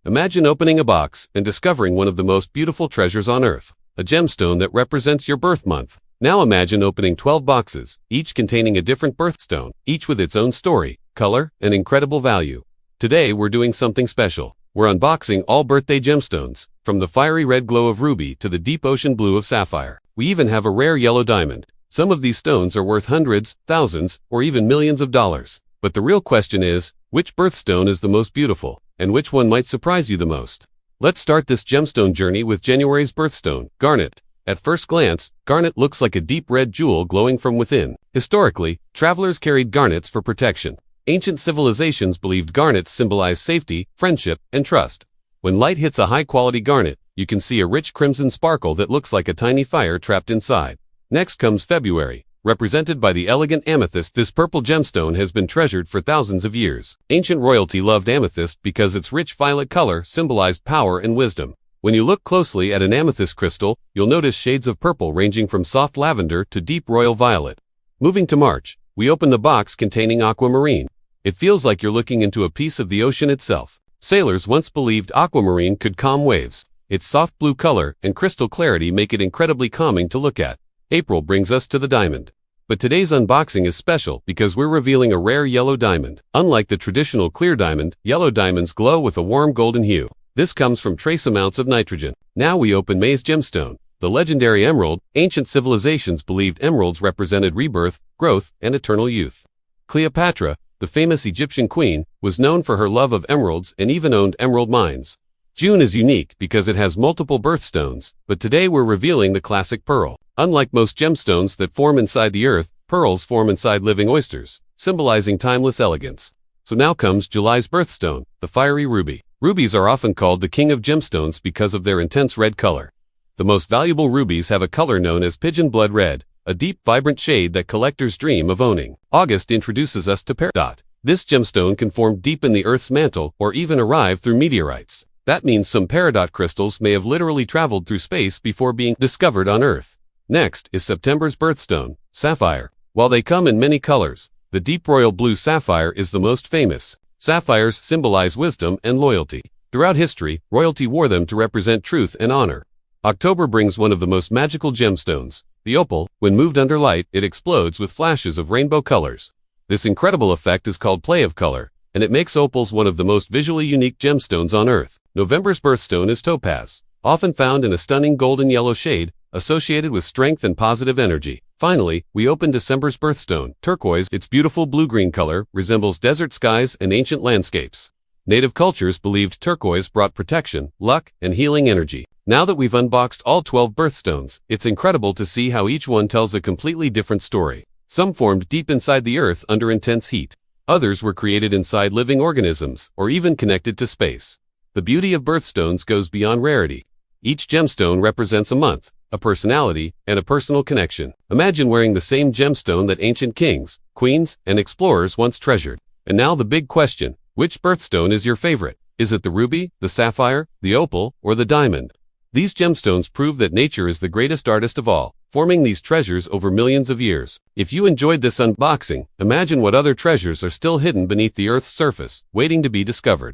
Imagine opening a box and discovering one of the most beautiful treasures on Earth, a gemstone that represents your birth month. Now imagine opening 12 boxes, each containing a different birthstone, each with its own story, color, and incredible value. Today we're doing something special. We're unboxing all birthday gemstones, from the fiery red glow of ruby to the deep ocean blue of sapphire. We even have a rare yellow diamond. Some of these stones are worth hundreds, thousands, or even millions of dollars. But the real question is, which birthstone is the most beautiful, and which one might surprise you the most? Let's start this gemstone journey with January's birthstone, Garnet. At first glance, garnet looks like a deep red jewel glowing from within. Historically, travelers carried garnets for protection. Ancient civilizations believed garnets symbolized safety, friendship, and trust. When light hits a high-quality garnet, you can see a rich crimson sparkle that looks like a tiny fire trapped inside. Next comes February, represented by the elegant amethyst. This purple gemstone has been treasured for thousands of years. Ancient royalty loved amethyst because its rich violet color symbolized power and wisdom. When you look closely at an amethyst crystal, you'll notice shades of purple ranging from soft lavender to deep royal violet. Moving to March, we open the box containing Aquamarine. It feels like you're looking into a piece of the ocean itself. Sailors once believed aquamarine could calm waves. Its soft blue color and crystal clarity make it incredibly calming to look at. April brings us to the diamond. But today's unboxing is special because we're revealing a rare yellow diamond. Unlike the traditional clear diamond, yellow diamonds glow with a warm golden hue. This comes from trace amounts of nitrogen. Now we open May's gemstone, the legendary emerald. Ancient civilizations believed emeralds represented rebirth, growth, and eternal youth. Cleopatra, the famous Egyptian queen, was known for her love of emeralds and even owned emerald mines. June is unique because it has multiple birthstones, but today we're revealing the classic pearl. Unlike most gemstones that form inside the earth, pearls form inside living oysters, symbolizing timeless elegance. So now comes July's birthstone, the fiery ruby. Rubies are often called the king of gemstones because of their intense red color. The most valuable rubies have a color known as pigeon blood red, a deep, vibrant shade that collectors dream of owning. August introduces us to Peridot. This gemstone can form deep in the Earth's mantle or even arrive through meteorites. That means some Peridot crystals may have literally traveled through space before being discovered on Earth. Next is September's birthstone, Sapphire. While they come in many colors, the deep royal blue sapphire is the most famous. Sapphires symbolize wisdom and loyalty. Throughout history, royalty wore them to represent truth and honor. October brings one of the most magical gemstones, the opal. When moved under light, it explodes with flashes of rainbow colors. This incredible effect is called play of color, and it makes opals one of the most visually unique gemstones on Earth. November's birthstone is Topaz, often found in a stunning golden yellow shade, associated with strength and positive energy. Finally, we open December's birthstone, Turquoise. Its beautiful blue-green color resembles desert skies and ancient landscapes. Native cultures believed turquoise brought protection, luck, and healing energy. Now that we've unboxed all 12 birthstones, it's incredible to see how each one tells a completely different story. Some formed deep inside the earth under intense heat. Others were created inside living organisms, or even connected to space. The beauty of birthstones goes beyond rarity. Each gemstone represents a month, a personality, and a personal connection. Imagine wearing the same gemstone that ancient kings, queens, and explorers once treasured. And now the big question, which birthstone is your favorite? Is it the ruby, the sapphire, the opal, or the diamond? These gemstones prove that nature is the greatest artist of all, forming these treasures over millions of years. If you enjoyed this unboxing, imagine what other treasures are still hidden beneath the Earth's surface, waiting to be discovered.